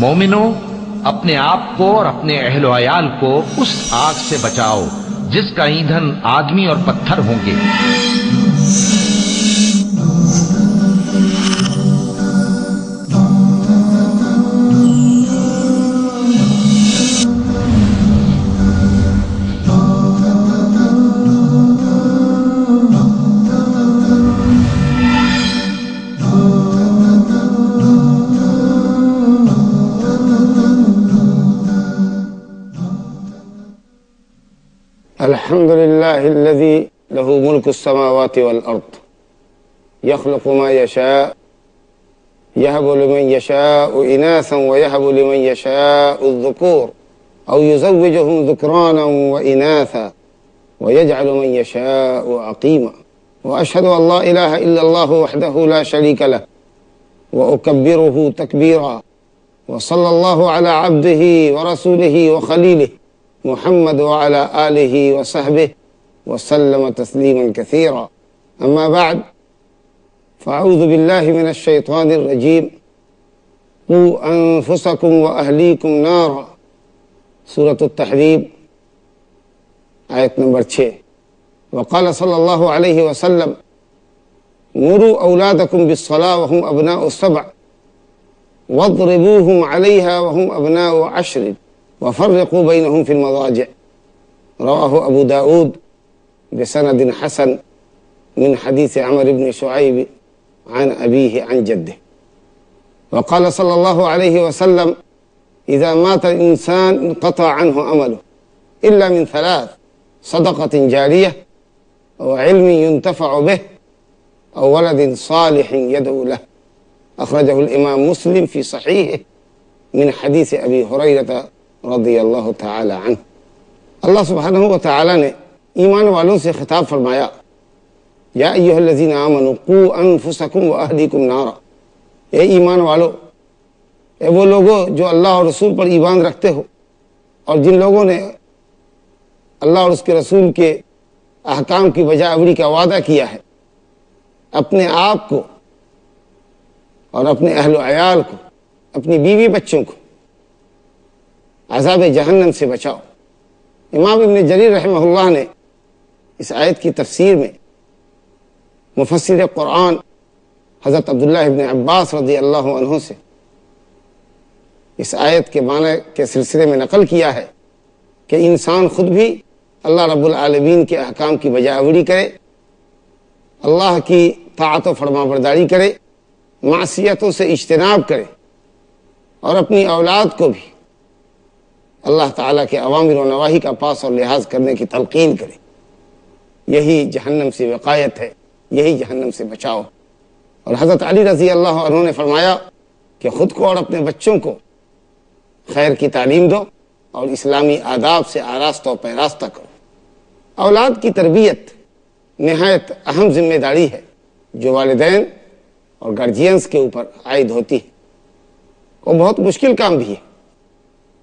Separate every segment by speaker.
Speaker 1: مومنو، اپنے آپ کو اور اپنے اہل و عیال کو اس آگ سے بچاؤ جس کا ایندھن آدمی اور پتھر ہوں گے۔
Speaker 2: الحمد لله الذي له ملك السماوات والأرض يخلق ما يشاء يهب لمن يشاء إناثا ويهب لمن يشاء الذكور أو يزوجهم ذكرانا وإناثا ويجعل من يشاء عقيما وأشهد أن لا إله إلا الله وحده لا شريك له وأكبره تكبيرا وصلى الله على عبده ورسوله وخليله محمد وعلى آله وصحبه وسلم تسليما كثيرا أما بعد فأعوذ بالله من الشيطان الرجيم قوا أنفسكم وأهليكم نارا سورة التحريم آية نمبر 6 وقال صلى الله عليه وسلم مروا أولادكم بالصلاة وهم أبناء 7 واضربوهم عليها وهم أبناء 10 وفرقوا بينهم في المضاجع رواه أبو داود بسند حسن من حديث عمرو بن شعيب عن أبيه عن جده وقال صلى الله عليه وسلم إذا مات الإنسان انقطع عنه عمله إلا من 3 صدقة جارية أو علم ينتفع به أو ولد صالح يدعو له أخرجه الإمام مسلم في صحيحه من حديث أبي هريرة رضی اللہ تعالی عنہ۔ اللہ سبحانہ و تعالی نے ایمان والوں سے خطاب فرمایا یا ایھا الذین آمنوا قوا انفسکم واہلیکم نارا، اے ایمان والو، اے وہ لوگوں جو اللہ اور رسول پر ایمان رکھتے ہو اور جن لوگوں نے اللہ اور اس کے رسول کے احکام کی بجا آوری کا وعدہ کیا ہے، اپنے آپ کو اور اپنے اہل و عیال کو، اپنی بیوی بچوں کو عذاب جہنم سے بچاؤ۔ امام ابن جریر رحمہ اللہ نے اس آیت کی تفسیر میں مفسر قرآن حضرت عبداللہ ابن عباس رضی اللہ عنہ سے اس آیت کے معنی کے سلسلے میں نقل کیا ہے کہ انسان خود بھی اللہ رب العالمین کے احکام کی بجا آوری کرے، اللہ کی طاعت و فرما برداری کرے، معصیتوں سے اجتناب کرے اور اپنی اولاد کو بھی اللہ تعالیٰ کے اوامر و نواہی کا پاس اور لحاظ کرنے کی تلقین کرے۔ یہی جہنم سے وقایت ہے، یہی جہنم سے بچاؤ۔ اور حضرت علی رضی اللہ عنہ نے فرمایا کہ خود کو اور اپنے بچوں کو خیر کی تعلیم دو اور اسلامی آداب سے آراستہ و پیراستہ کرو۔ اولاد کی تربیت نہایت اہم ذمہ داری ہے جو والدین اور گارجینز کے اوپر عائد ہوتی ہے، وہ بہت مشکل کام بھی ہے،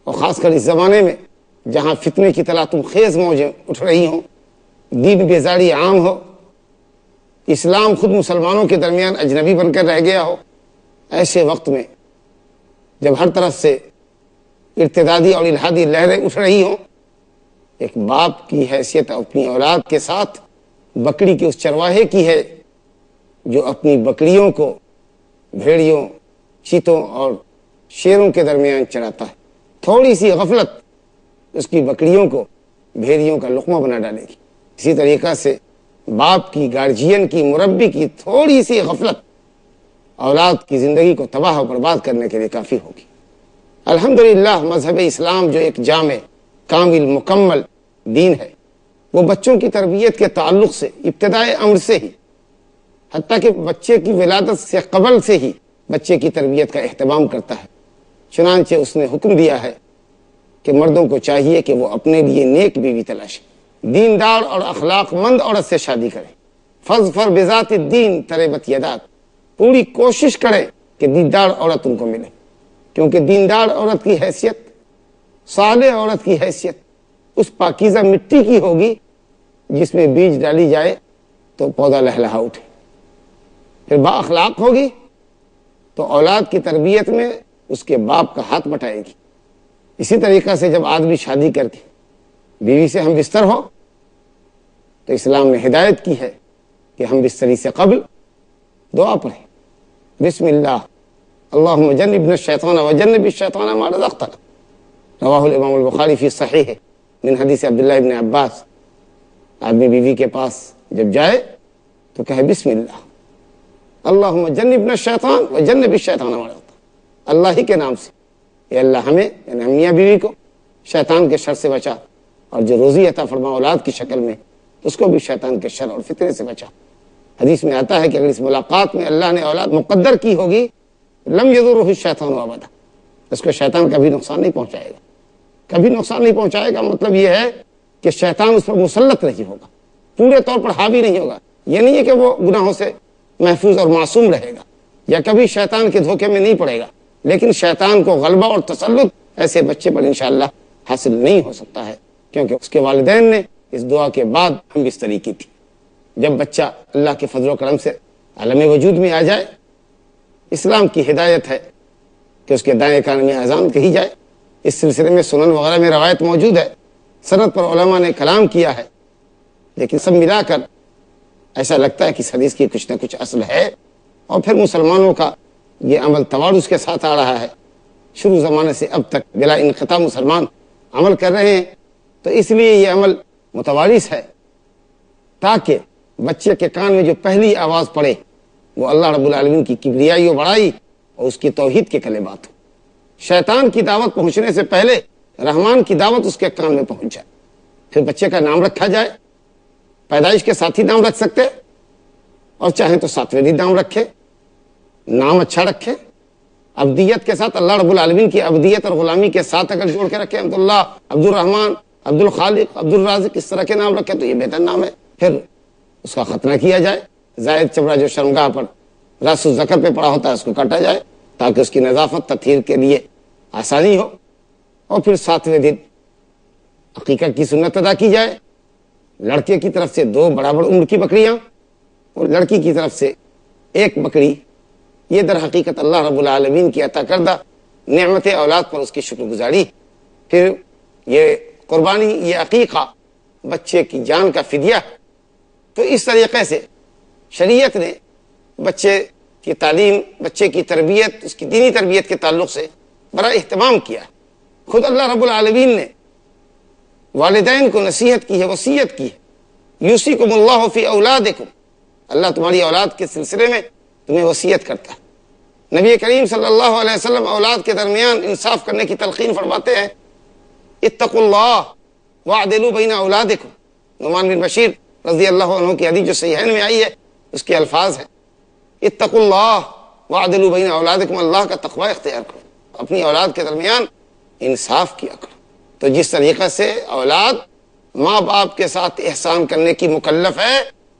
Speaker 2: اور خاص کر اس زمانے میں جہاں فتنے کی تلاطم خیز موجیں اٹھ رہی ہوں، دین بیزاری عام ہو، اسلام خود مسلمانوں کے درمیان اجنبی بن کر رہ گیا ہو، ایسے وقت میں جب ہر طرف سے ارتدادی اور الحادی لہریں اٹھ رہی ہوں، ایک باپ کی حیثیت اپنی اولاد کے ساتھ بکری کے اس چرواہے کی ہے جو اپنی بکریوں کو بھیڑیوں، چیتوں اور شیروں کے درمیان چراتا ہے۔ تھوڑی سی غفلت اس کی بکریوں کو بھیڑیوں کا لقمہ بنا ڈالے گی۔ اسی طریقہ سے باپ کی، گارجین کی، مربی کی تھوڑی سی غفلت اولاد کی زندگی کو تباہ و برباد کرنے کے لیے کافی ہوگی۔ الحمدللہ مذہب اسلام جو ایک جامع، کامل، مکمل دین ہے، وہ بچوں کی تربیت کے تعلق سے ابتدائے امر سے ہی، حتیٰ کہ بچے کی ولادت سے قبل سے ہی بچے کی تربیت کا اہتمام کرتا ہے۔ چنانچہ اس نے حکم دیا ہے کہ مردوں کو چاہیے کہ وہ اپنے لیے نیک بیوی تلاشیں، دیندار اور اخلاق مند عورت سے شادی کریں۔ فاظفر بذات الدین تربت یداک، پوری کوشش کریں کہ دیندار عورت ان کو ملے، کیونکہ دیندار عورت کی حیثیت، صالح عورت کی حیثیت اس پاکیزہ مٹی کی ہوگی جس میں بیج ڈالی جائے تو پودا لہلہا اٹھے۔ پھر با اخلاق ہوگی تو اولاد کی تربیت میں اس کے باپ کا ہاتھ بٹائے گی۔ اسی طریقہ سے جب آدمی شادی کر کے بیوی سے ہم بستر ہو تو اسلام نے ہدایت کی ہے کہ ہم بستری سے قبل دعا پڑھیں، بسم اللہ اللہم جنبنا الشیطان وجنب الشیطان ما رزقتنا، رواہ الامام البخاری فی صحیح من حدیث عبداللہ ابن عباس۔ آدمی بیوی کے پاس جب جائے تو کہے بسم اللہ اللہم جنبنا الشیطان وجنب الشیطان ما رزقتنا، اللہ ہی کے نام سے، اے اللہ ہمیں یعنی ہم میاں بیوی کو شیطان کے شر سے بچا، اور جو روزی عطا فرما اولاد کی شکل میں اس کو بھی شیطان کے شر اور فتنے سے بچا۔ حدیث میں آتا ہے کہ اگر اس ملاقات میں اللہ نے اولاد مقدر کی ہوگی لم یضرہ الشیطان ابدا، اس کو شیطان کبھی نقصان نہیں پہنچائے گا، کبھی نقصان نہیں پہنچائے گا۔ مطلب یہ ہے کہ شیطان اس پر مسلط نہیں ہوگا، پورے طور پر حاوی نہیں ہوگا۔ یہ نہیں ہے کہ وہ گناہوں سے محفوظ اور معصوم رہے گا یا کبھی شیطان کے دھوکے میں نہیں پڑے گا، لیکن شیطان کو غلبہ اور تسلط ایسے بچے پر انشاءاللہ حاصل نہیں ہو سکتا ہے، کیونکہ اس کے والدین نے اس دعا کے بعد ہم بستری کی تھی۔ جب بچہ اللہ کے فضل و کرم سے عالم وجود میں آ جائے، اسلام کی ہدایت ہے کہ اس کے دائیں کان میں اذان کہی جائے۔ اس سلسلے میں سنن وغیرہ میں روایت موجود ہے، سند پر علماء نے کلام کیا ہے، لیکن سب ملا کر ایسا لگتا ہے کہ اس حدیث کی کچھ نہ کچھ اصل ہے۔ اور پھر مسلمانوں کا یہ عمل توارث کے ساتھ آ رہا ہے، شروع زمانے سے اب تک بلا انقطاع مسلمان عمل کر رہے ہیں، تو اس لیے یہ عمل متوارث ہے تاکہ بچے کے کان میں جو پہلی آواز پڑے وہ اللہ رب العالمین کی کبریائی و بڑائی اور اس کی توحید کے کلمات ہو۔ شیطان کی دعوت پہنچنے سے پہلے رحمان کی دعوت اس کے کان میں پہنچ جائے۔ پھر بچے کا نام رکھا جائے، پیدائش کے ساتھ ہی نام رکھ سکتے، اور چاہیں تو 7ویں دن نام رکھے، نام اچھا رکھے، عبدیت کے ساتھ اللہ رب العالمین کی عبدیت اور غلامی کے ساتھ اگر جوڑ کے رکھے، عبداللہ، عبد الرحمن، عبد الخالق، عبد الرازق، اس طرح کے نام رکھے تو یہ بہتر نام ہے۔ پھر اس کا ختنہ کیا جائے، زائد چمڑا جو شرمگاہ پر راس الذکر پہ پڑا ہوتا ہے اس کو کاٹا جائے تاکہ اس کی نظافت تطہیر کے لیے آسانی ہو، اور پھر 7ویں دن عقیقہ کی سنت ادا کی جائے۔ لڑکے کی طرف سے 2 برابر عمر کی بکریاں اور لڑکی کی طرف سے 1 بکری، یہ در حقیقت اللہ رب العالمین کی عطا کردہ نعمت اولاد پر اس کی شکر گزاری۔ پھر یہ قربانی، یہ عقیقہ بچے کی جان کا فدیہ۔ تو اس طریقے سے شریعت نے بچے کی تعلیم، بچے کی تربیت، اس کی دینی تربیت کے تعلق سے بڑا اہتمام کیا۔ خود اللہ رب العالمین نے والدین کو نصیحت کی ہے، وصیت کی ہے، یوصیکم اللہ فی اولادکم، اللہ تمہاری اولاد کے سلسلے میں تمہیں وصیت کرتا ہے۔ نبی کریم صلی اللہ علیہ وسلم اولاد کے درمیان انصاف کرنے کی تلقین فرماتے ہیں، اتقوا اللہ واعدلوا بین اولادکم۔ نعمان بن بشیر رضی اللہ عنہ کی حدیث جو صحیحین میں آئی ہے اس کے الفاظ ہیں، اتقوا اللہ واعدلوا بین اولادکم، اللہ کا تقوی اختیار کرو، اپنی اولاد کے درمیان انصاف کیا کرو۔ تو جس طریقے سے اولاد ماں باپ کے ساتھ احسان کرنے کی مکلف ہے،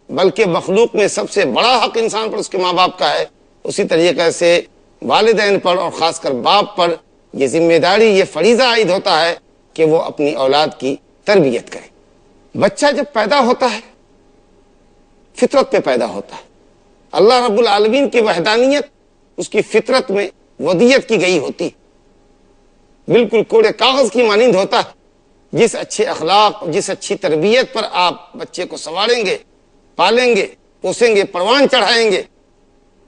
Speaker 2: بلکہ مخلوق میں سب سے بڑا حق انسان پر اس کے ماں باپ کا ہے، اسی طریقے سے والدین پر اور خاص کر باپ پر یہ ذمہ داری، یہ فریضہ عائد ہوتا ہے کہ وہ اپنی اولاد کی تربیت کرے۔ بچہ جب پیدا ہوتا ہے فطرت پہ پیدا ہوتا ہے، اللہ رب العالمین کی وحدانیت اس کی فطرت میں ودیت کی گئی ہوتی، بالکل کوڑے کاغذ کی مانند ہوتا ہے۔ جس اچھے اخلاق، جس اچھی تربیت پر آپ بچے کو سنواریں گے، پالیں گے، پوسیں گے، پروان چڑھائیں گے،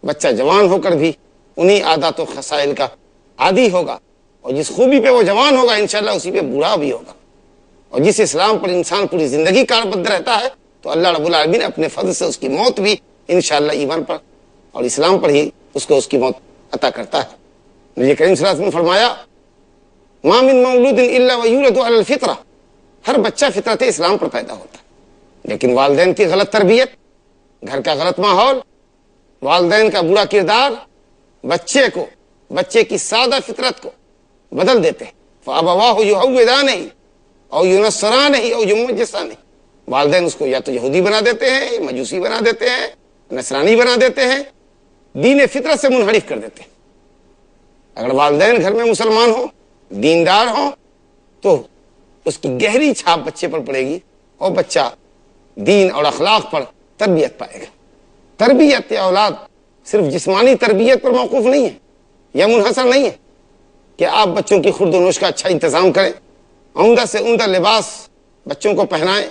Speaker 2: بچہ جوان ہو کر بھی انہی عادات و خصائل کا عادی ہوگا، اور جس خوبی پہ وہ جوان ہوگا انشاءاللہ اسی پہ بوڑھا بھی ہوگا۔ اور جس اسلام پر انسان پوری زندگی کاربند رہتا ہے تو اللہ رب العالمین اپنے فضل سے اس کی موت بھی انشاءاللہ ایمان پر اور اسلام پر ہی اس کو اس کی موت عطا کرتا ہے۔ نبی کریم صلی اللہ علیہ وسلم نے فرمایا، ما من مولود الا ویولد علی الفطرہ، ہر بچہ فطرت اسلام پر پیدا ہوتا ہے، لیکن والدین کی غلط تربیت، گھر کا غلط ماحول، والدین کا برا کردار بچے کی سادہ فطرت کو بدل دیتے ہیں۔ فابواہ یہودانہ او ینصرانہ او یمجسانہ، والدین اس کو یا تو یہودی بنا دیتے ہیں، یا مجوسی بنا دیتے ہیں، نصرانی بنا دیتے ہیں، دین فطرت سے منحرف کر دیتے ہیں۔ اگر والدین گھر میں مسلمان ہوں، دیندار ہوں، تو اس کی گہری چھاپ بچے پر پڑے گی اور بچہ دین اور اخلاق پر تربیت پائے گا۔ تربیت اولاد صرف جسمانی تربیت پر موقوف نہیں ہے یا منحصر نہیں ہے، کہ آپ بچوں کی خورد و نوش کا اچھا انتظام کریں، عمدہ سے عمدہ لباس بچوں کو پہنائیں،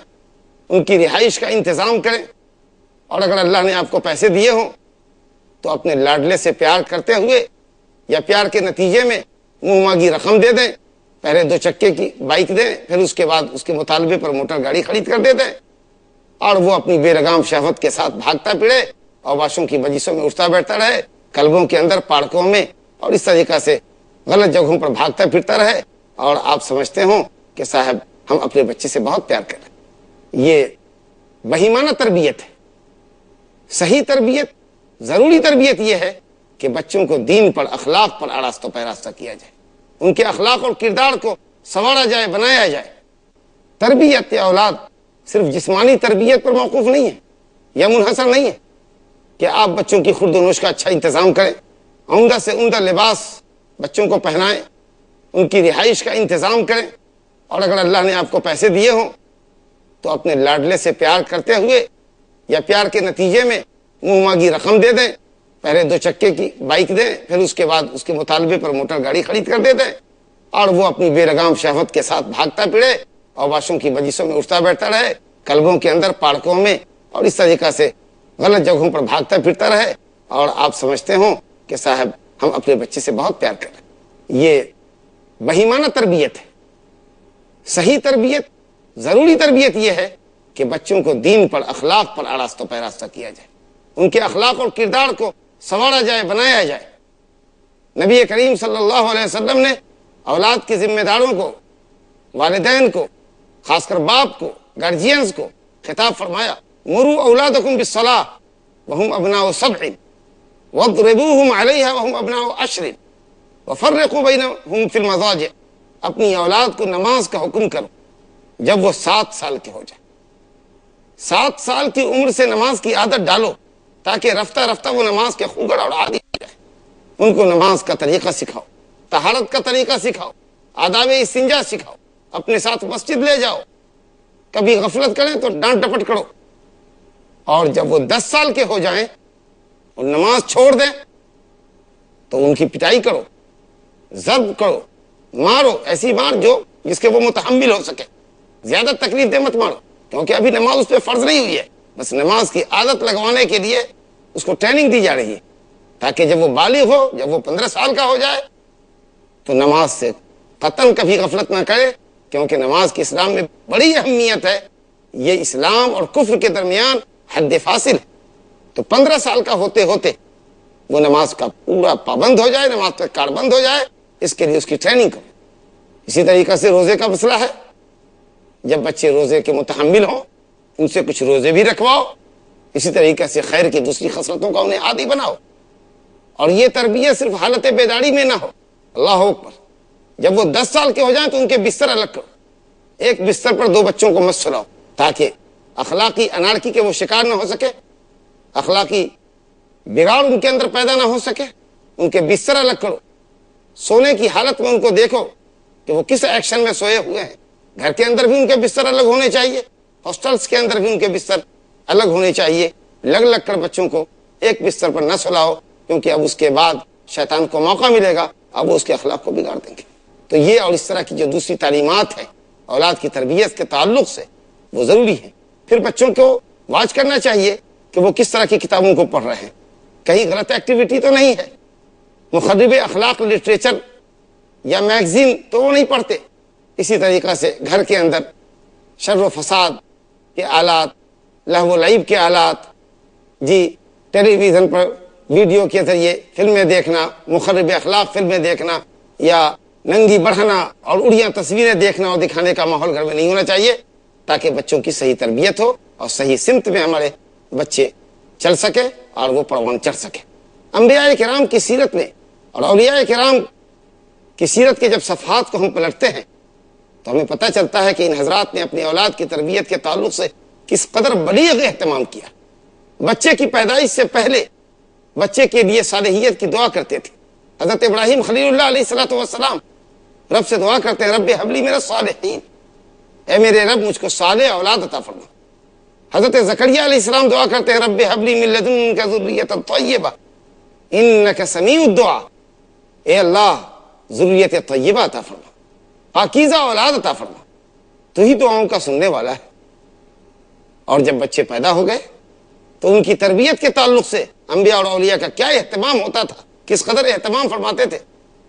Speaker 2: ان کی رہائش کا انتظام کریں، اور اگر اللہ نے آپ کو پیسے دیے ہوں تو اپنے لاڈلے سے پیار کرتے ہوئے یا پیار کے نتیجے میں منہ مانگی رقم دے دیں، پہلے 2 چکے کی بائک دیں، پھر اس کے بعد اس کے مطالبے پر موٹر گاڑی خرید کر دے دیں، اور وہ اپنی بے لگام شہوت کے ساتھ بھاگتا پھرے اور باشوں کی مجلسوں میں اٹھتا بیٹھتا رہے، کلبوں کے اندر، پارکوں میں، اور اس طریقہ سے غلط جگہوں پر بھاگتا پھرتا رہے، اور آپ سمجھتے ہوں کہ صاحب ہم اپنے بچے سے بہت پیار کریں۔ یہ بہیمانہ تربیت ہے۔ صحیح تربیت، ضروری تربیت یہ ہے کہ بچوں کو دین پر، اخلاق پر آراستہ پیراستہ کیا جائے، ان کے اخلاق اور کردار کو سنوارا جائے، بنایا جائے۔ تربیت اولاد صرف جسمانی تربیت پر موقوف نہیں ہے یا منحصر نہیں ہے کہ آپ بچوں کی خورد و نوش کا اچھا انتظام کریں، عمدہ سے عمدہ لباس بچوں کو پہنائیں، ان کی رہائش کا انتظام کریں، اور اگر اللہ نے آپ کو پیسے دیے ہوں تو اپنے لاڈلے سے پیار کرتے ہوئے یا پیار کے نتیجے میں منہ مانگی رقم دے دیں، پہلے 2 چکے کی بائک دیں، پھر اس کے بعد اس کے مطالبے پر موٹر گاڑی خرید کر دے دیں، اور وہ اپنی بے لگام شہوت کے ساتھ بھاگتا پھرے اور باشوں کی مجلسوں میں اٹھتا بیٹھتا رہے، کلبوں کے اندر، پارکوں میں، اور اس طریقہ سے غلط جگہوں پر بھاگتا پھرتا رہے، اور آپ سمجھتے ہوں کہ صاحب ہم اپنے بچے سے بہت پیار کریں۔ یہ بہیمانہ تربیت ہے۔ صحیح تربیت، ضروری تربیت یہ ہے کہ بچوں کو دین پر، اخلاق پر آراستہ پیراستہ کیا جائے، ان کے اخلاق اور کردار کو سنوارا جائے، بنایا جائے۔ نبی کریم صلی اللہ علیہ وسلم نے اولاد کے ذمہ داروں کو، والدین کو، خاص کر باپ کو، گارجینز کو خطاب فرمایا، مروا اولادکم بالصلاۃ وهم ابناء 7 واضربوهم علیہا وهم ابناء 10 وفرقوا بینہم فی المضاجع۔ اپنی اولاد کو نماز کا حکم کرو جب وہ 7 سال کے ہو جائے۔ 7 سال کی عمر سے نماز کی عادت ڈالو تاکہ رفتہ رفتہ وہ نماز کے خوگر اور عادی ہو جائے۔ ان کو نماز کا طریقہ سکھاؤ، طہارت کا طریقہ سکھاؤ، آداب استنجا سکھاؤ، اپنے ساتھ مسجد لے جاؤ، کبھی غفلت کریں تو ڈانٹ ڈپٹ کرو، اور جب وہ 10 سال کے ہو جائیں اور نماز چھوڑ دیں تو ان کی پٹائی کرو، ضرب کرو، مارو، ایسی مار جس کے وہ متحمل ہو سکے، زیادہ تکلیف دے مت مارو، کیونکہ ابھی نماز اس پہ فرض نہیں ہوئی ہے، بس نماز کی عادت لگوانے کے لیے اس کو ٹریننگ دی جا رہی ہے، تاکہ جب وہ بالغ ہو، جب وہ 15 سال کا ہو جائے تو نماز سے قطعاً کبھی غفلت نہ کرے، کیونکہ نماز کی اسلام میں بڑی اہمیت ہے۔ یہ اسلام اور کفر کے درمیان حد فاصل ہے، تو 15 سال کا ہوتے ہوتے وہ نماز کا پورا پابند ہو جائے، نماز پہ کار بند ہو جائے، اس کے لیے اس کی ٹریننگ کرو۔ اسی طریقہ سے روزے کا مسئلہ ہے، جب بچے روزے کے متحمل ہوں ان سے کچھ روزے بھی رکھواؤ، اسی طریقے سے خیر کی دوسری خصلتوں کا انہیں عادی بناؤ، اور یہ تربیت صرف حالت بیداری میں نہ ہو۔ اللہ اکبر، جب وہ 10 سال کے ہو جائیں تو ان کے بستر الگ کرو، ایک بستر پر 2 بچوں کو مت سلاؤ، تاکہ اخلاقی انارکی کے وہ شکار نہ ہو سکے، اخلاقی بگاڑ ان کے اندر پیدا نہ ہو سکے۔ ان کے بستر الگ کرو، سونے کی حالت میں ان کو دیکھو کہ وہ کس ایکشن میں سوئے ہوئے ہیں۔ گھر کے اندر بھی ان کے بستر الگ ہونے چاہیے، ہاسٹلس کے اندر بھی ان کے بستر الگ ہونے چاہیے۔ لگ لگ کر بچوں کو ایک بستر پر نہ سلاؤ، کیونکہ اب اس کے بعد شیطان کو موقع ملے گا، اب وہ اس کے اخلاق کو بگاڑ دیں گے۔ تو یہ اور اس طرح کی جو دوسری تعلیمات ہیں اولاد کی تربیت کے تعلق سے، وہ ضروری ہے۔ پھر بچوں کو واچ کرنا چاہیے کہ وہ کس طرح کی کتابوں کو پڑھ رہے ہیں، کہیں غلط ایکٹیویٹی تو نہیں ہے، مخرب اخلاق لٹریچر یا میگزین تو وہ نہیں پڑھتے۔ اسی طریقہ سے گھر کے اندر شر و فساد کے آلات، لہو و لعب کے آلات، ٹیلی ویژن پر ویڈیو کے ذریعے فلمیں دیکھنا، مخرب اخلاق فلمیں دیکھنا، یا ننگی بڑھنا اور اڑیاں تصویریں دیکھنا اور دکھانے کا ماحول گھر میں نہیں ہونا چاہیے، تاکہ بچوں کی صحیح تربیت ہو اور صحیح سمت میں ہمارے بچے چل سکے اور وہ پروان چڑھ سکے۔ انبیاء کرام کی سیرت میں اور اولیاء کرام کی سیرت کے جب صفحات کو ہم پلٹتے ہیں تو ہمیں پتہ چلتا ہے کہ ان حضرات نے اپنی اولاد کی تربیت کے تعلق سے کس قدر بلیغ اہتمام کیا۔ بچے کی پیدائش سے پہلے بچے کے لیے صالحیت کی دعا کرتے تھے۔ حضرت ابراہیم خلیل اللہ علیہ الصلوۃ والسلام رب سے دعا کرتے ہیں، رب حب لی من الصالحین، اے میرے رب مجھ کو صالح اولاد عطا فرما۔ حضرت زکریا علیہ السلام دعا کرتے ہیں، رب حب لی من لدنک ذریۃ طیبہ انک سمیع الدعاء، اے اللہ ذریت طیبہ عطا فرما، پاکیزہ اولاد عطا فرما، تو ہی دعاؤں کا سننے والا ہے۔ اور جب بچے پیدا ہو گئے تو ان کی تربیت کے تعلق سے انبیاء اور اولیاء کا کیا اہتمام ہوتا تھا، کس قدر اہتمام فرماتے تھے۔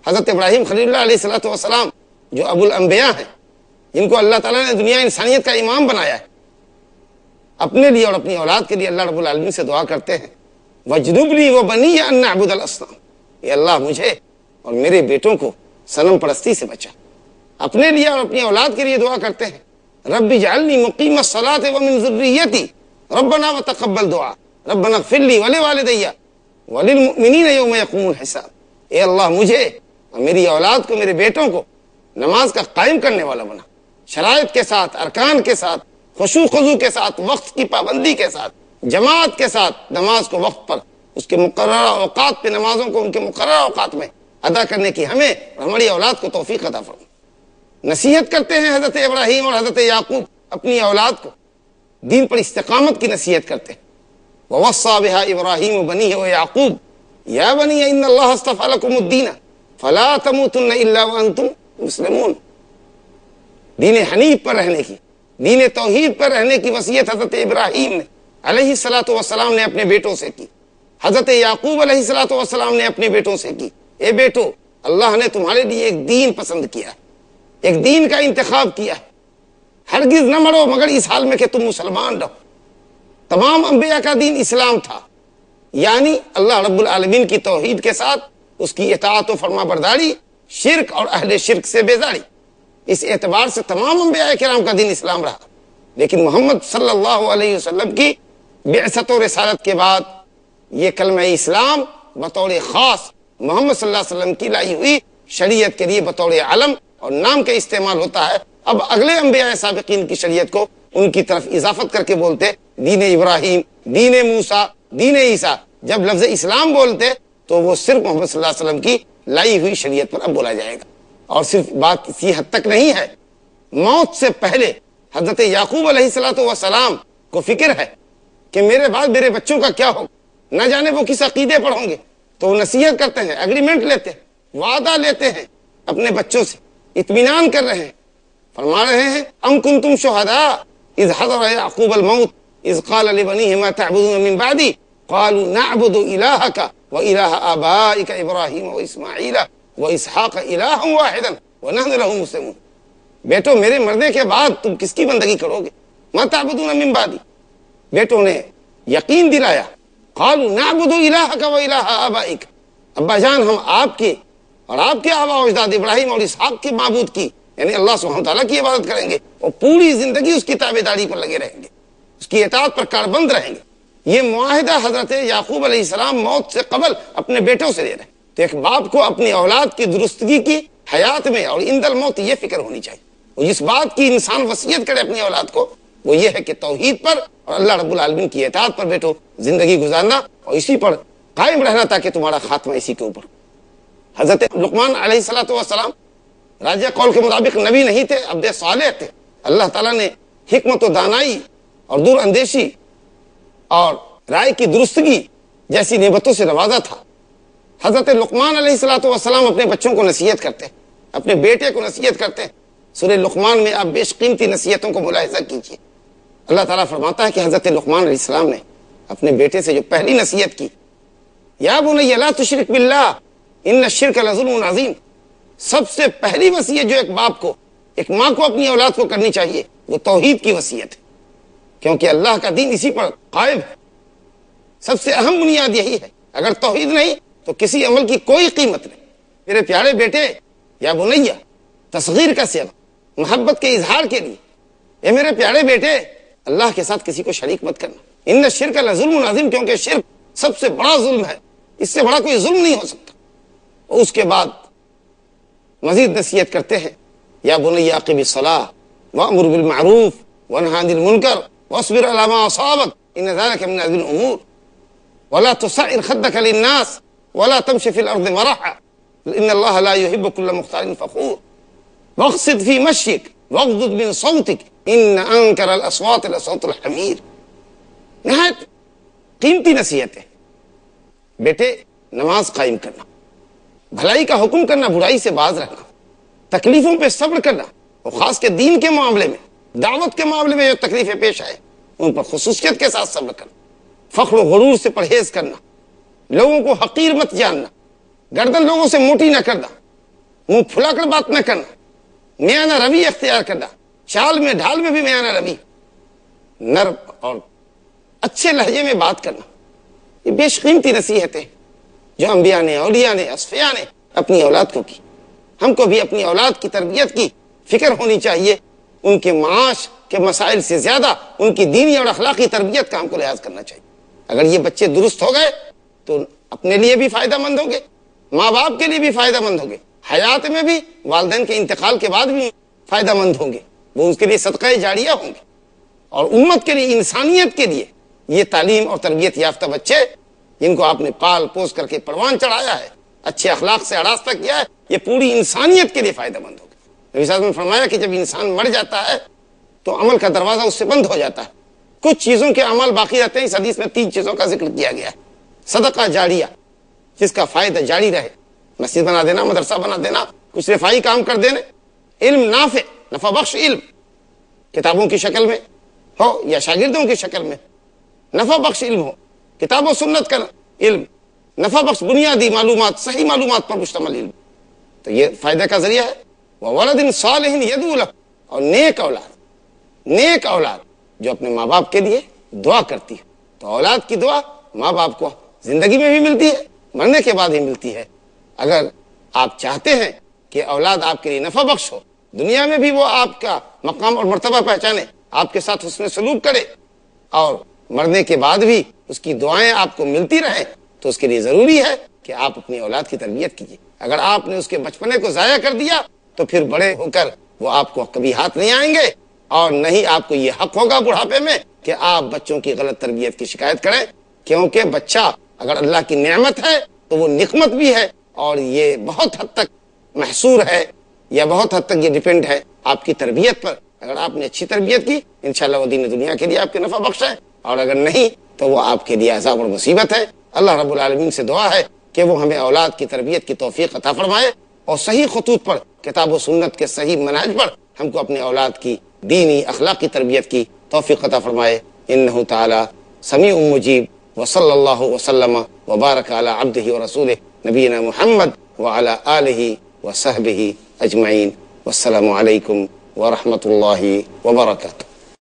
Speaker 2: حضرت ابراہیم خلیل اللہ علیہ الصلوۃ والسلام جو ابو الانبیاء ہیں، جن کو اللہ تعالیٰ نے دنیا انسانیت کا امام بنایا ہے، اپنے لیے اور اپنی اولاد کے لیے اللہ رب العالمین سے دعا کرتے ہیں وَاجْنُبْنِي وَبَنِيَّ أَن نَّعْبُدَ الْأَصْنَامَ، اے اللہ مجھے اور میرے بیٹوں کو صنم پرستی سے بچا۔ اپنے لیے اور اپنی اولاد کے لیے دعا کرتے ہیں رب اجعلنی مقیم الصلاۃ ومن ذریتی ربنا وتقبل دعا ربنا اغفر لی ولوالدی وللمؤمنین یوم یقوم الحساب، اے اللہ مجھے اور میری اولاد کو، میرے بیٹوں کو نماز کا قائم کرنے والا بنا، شرائط کے ساتھ، ارکان کے ساتھ، خشوع خضوع کے ساتھ، وقت کی پابندی کے ساتھ، جماعت کے ساتھ نماز کو وقت پر، اس کے مقررہ اوقات پہ نمازوں کو ان کے مقررہ اوقات میں ادا کرنے کی ہمیں اور ہماری اولاد کو توفیق عطا فرما۔ نصیحت کرتے ہیں حضرت ابراہیم اور حضرت یعقوب اپنی اولاد کو، دین پر استقامت کی نصیحت کرتے ہیں وَوَصَّى بِهَا إِبْرَاهِيمُ بَنِيهِ وَيَعْقُوبُ يَا بَنِيَّ إِنَّ اللَّهَ اصْطَفَىٰ لَكُمُ الدِّينَ فَلَا تَمُوتُنَّ إِلَّا وَأَنْتُمْ مُسْلِمُونَ، دین حنیف پر رہنے کی، دین توحید پر رہنے کی وصیت حضرت ابراہیم نے علیہ الصلوۃ والسلام نے اپنے بیٹوں سے کی، حضرت یعقوب علیہ الصلوۃ والسلام نے اپنے بیٹوں سے کی۔ اے بیٹو، اللہ نے تمہارے لیے ایک دین پسند کیا ہے، ایک دین کا انتخاب کیا ہے، ہرگز نہ مرو مگر اس حال میں کہ تم مسلمان رہو۔ تمام انبیاء کا دین اسلام تھا، یعنی اللہ رب العالمین کی توحید کے ساتھ اس کی اطاعت و فرما برداری، شرک اور اہل شرک سے بیزاری، اس اعتبار سے تمام انبیاء کرام کا دین اسلام رہا۔ لیکن محمد صلی اللہ علیہ وسلم کی بعثت و رسالت کے بعد یہ کلمہ اسلام بطور خاص محمد صلی اللہ علیہ وسلم کی لائی ہوئی شریعت کے لیے بطور علم اور نام کے استعمال ہوتا ہے۔ اب اگلے انبیاء سابقین کی شریعت کو ان کی طرف اضافت کر کے بولتے دین ابراہیم، دین موسیٰ، دین عیسیٰ۔ جب لفظ اسلام بولتے تو وہ صرف محمد صلی اللہ علیہ وسلم کی لائی ہوئی شریعت پر اب بولا جائے گا۔ اور صرف بات اسی حد تک نہیں ہے، موت سے پہلے حضرت یعقوب علیہ الصلوۃ والسلام کو فکر ہے کہ میرے بعد میرے بچوں کا کیا ہوگا، نہ جانے وہ کس عقیدے پر ہوں گے، تو وہ نصیحت کرتے ہیں، اگریمنٹ لیتے ہیں، وعدہ لیتے ہیں اپنے بچوں سے، اطمینان کر رہے ہیں، فرما رہے ہیں ام کنتم شہداء اذ حضر یعقوب الموت اذ قال لبنیہ ما تعبدون من بعدی قالوا نعبد الہک والہ آبائک ابراہیم واسماعیل واسحاق الہا واحدا ونحن له مسلمون، بیٹو میرے مرنے کے بعد تم کس کی بندگی کرو گے، ما تعبدون من بعدی۔ بیٹوں نے یقین دلایا، قالوا نعبد الہک والہ آبائک، ابا جان ہم آپ کے اور آپ کے آباء و اجداد ابراہیم اور اسحاق کے معبود کی یعنی اللہ سبحانہ تعالیٰ کی عبادت کریں گے اور پوری زندگی اس کی تابعداری پر لگے رہیں گے، اس کی اطاعت پر کاربند رہیں گے۔ یہ معاہدہ حضرت یعقوب علیہ السلام موت سے قبل اپنے بیٹوں سے لے رہے ہیں۔ تو ایک باپ کو اپنی اولاد کی درستگی کی حیات میں اور عند الموت یہ فکر ہونی چاہیے، اور جس بات کی انسان وصیت کرے اپنی اولاد کو وہ یہ ہے کہ توحید پر اور اللہ رب العالمین کی اطاعت پر بیٹو زندگی گزارنا اور اسی پر قائم رہنا تاکہ تمہارا خاتمہ اسی کے اوپر۔ حضرت لقمان علیہ الصلوۃ والسلام راجہ قول کے مطابق نبی نہیں تھے، عبد صالح تھے۔ اللہ تعالیٰ نے حکمت و دانائی اور دور اندیشی اور رائے کی درستگی جیسی نعمتوں سے نوازا تھا۔ حضرت لقمان علیہ الصلوۃ والسلام اپنے بچوں کو نصیحت کرتے ہیں، اپنے بیٹے کو نصیحت کرتے ہیں۔ سورہ لقمان میں آپ بیش قیمتی نصیحتوں کو ملاحظہ کیجیے۔ اللہ تعالیٰ فرماتا ہے کہ حضرت لقمان علیہ السلام نے اپنے بیٹے سے جو پہلی نصیحت کی، یا بنی لا تشرک باللہ ان الشرک لظلم عظیم، سب سے پہلی وصیت جو ایک باپ کو، ایک ماں کو اپنی اولاد کو کرنی چاہیے وہ توحید کی وصیت ہے، کیونکہ اللہ کا دین اسی پر قائم ہے۔ سب سے اہم بنیاد یہی ہے، اگر توحید نہیں تو کسی عمل کی کوئی قیمت نہیں۔ میرے پیارے بیٹے، یا بنیہ تصغیر کا صیغہ محبت کے اظہار کے لیے، اے میرے پیارے بیٹے اللہ کے ساتھ کسی کو شریک مت کرنا، ان الشرک لظلم عظیم، کیونکہ شرک سب سے بڑا ظلم ہے، اس سے بڑا کوئی ظلم نہیں ہو سکتا۔ اور اس کے بعد مزید نصیحت کرتے ہیں یا بنی اقم الصلاۃ وامر بالمعروف وانھ عن المنکر واصبر علی ما اصابک ان ذلک من عزم الامور ولا تصعر خدک للناس ولا تمشي في الارض مرحا ان اللہ لا يحب كل مختال فخور واقصد في مشيك واغضض من صوتك ان انکر الاصوات لصوت الحمیر۔ نہایت قیمتی نصیحت ہے۔ بیٹے نماز قائم کرنا، بھلائی کا حکم کرنا، برائی سے باز رہنا، تکلیفوں پہ صبر کرنا، اور خاص کے دین کے معاملے میں، دعوت کے معاملے میں جو تکلیفیں پیش آئے ان پر خصوصیت کے ساتھ صبر کرنا، فخر و غرور سے پرہیز کرنا، لوگوں کو حقیر مت جاننا، گردن لوگوں سے موٹی نہ کرنا، منہ پھلا کر بات نہ کرنا، میانہ روی اختیار کرنا، چال میں ڈھال میں بھی میانہ روی، نرم اور اچھے لہجے میں بات کرنا، یہ بیش قیمتی نصیحتیں جو انبیاء نے، اولیاء نے، اصفیاء نے اپنی اولاد کو کی۔ ہم کو بھی اپنی اولاد کی تربیت کی فکر ہونی چاہیے، ان کے معاش کے مسائل سے زیادہ ان کی دینی اور اخلاقی تربیت کا ہم کو لحاظ کرنا چاہیے۔ اگر یہ بچے درست ہو گئے تو اپنے لیے بھی فائدہ مند ہوں گے، ماں باپ کے لیے بھی فائدہ مند ہوں گے، حیات میں بھی، والدین کے انتقال کے بعد بھی فائدہ مند ہوں گے، وہ اس کے لیے صدقہ جاریہ ہوں گے، اور امت کے لیے، انسانیت کے لیے یہ تعلیم اور تربیت یافتہ بچے جن کو آپ نے پال پوس کر کے پروان چڑھایا ہے، اچھے اخلاق سے آراستہ کیا ہے، یہ پوری انسانیت کے لیے فائدہ مند ہوگا۔ نبی صلی اللہ علیہ وسلم نے فرمایا کہ جب انسان مر جاتا ہے تو عمل کا دروازہ اس سے بند ہو جاتا ہے، کچھ چیزوں کے اعمال باقی رہتے ہیں۔ اس حدیث میں 3 چیزوں کا ذکر کیا گیا ہے۔ صدقہ جاریہ، جس کا فائدہ جاری رہے، مسجد بنا دینا، مدرسہ بنا دینا، کچھ رفائی کام کر دینے، علم نافع، نفع بخش علم، کتابوں کی شکل میں ہو یا شاگردوں کی شکل میں، نفع بخش علم ہو، کتاب و سنت کا علم، نفع بخش بنیادی معلومات، صحیح معلومات پر مشتمل علم، تو یہ فائدہ کا ذریعہ ہے۔ وَوَلَدٍ صَالِحٍ يَدْعُو لَهُ، اور نیک اولاد، نیک اولاد جو اپنے ماں باپ کے لیے دعا کرتی ہے۔ تو اولاد کی دعا ماں باپ کو زندگی میں بھی ملتی ہے، مرنے کے بعد بھی ملتی ہے۔ اگر آپ چاہتے ہیں کہ اولاد آپ کے لیے نفع بخش ہو، دنیا میں بھی وہ آپ کا مقام اور مرتبہ پہچانے، آپ کے ساتھ حسن سلوک کرے، اور مرنے کے بعد بھی اس کی دعائیں آپ کو ملتی رہیں، تو اس کے لیے ضروری ہے کہ آپ اپنی اولاد کی تربیت کیجیے۔ اگر آپ نے اس کے بچپنے کو ضائع کر دیا تو پھر بڑے ہو کر وہ آپ کو کبھی ہاتھ نہیں آئیں گے، اور نہیں آپ کو یہ حق ہوگا بڑھاپے میں کہ آپ بچوں کی غلط تربیت کی شکایت کریں، کیونکہ بچہ اگر اللہ کی نعمت ہے تو وہ نقمت بھی ہے، اور یہ بہت حد تک محصور ہے، یا بہت حد تک یہ ڈیپینڈ ہے آپ کی تربیت پر۔ اگر آپ نے اچھی تربیت کی، انشاءاللہ وہ دین دنیا کے لیے آپ کے نفع بخش ہے، اور اگر نہیں تو وہ آپ کے لیے عذاب اور مصیبت ہے۔ اللہ رب العالمین سے دعا ہے کہ وہ ہمیں اولاد کی تربیت کی توفیق عطا فرمائے، اور صحیح خطوط پر، کتاب و سنت کے صحیح منہج پر ہم کو اپنے اولاد کی دینی اخلاقی تربیت کی توفیق عطا فرمائے۔ انہ تعالی سمیع مجیب، وصلی اللہ وسلم وبارک علی عبدہ ورسولہ نبینا محمد وعلی آلہ وصحبہ اجمعین، والسلام علیکم ورحمۃ اللہ وبرکاتہ۔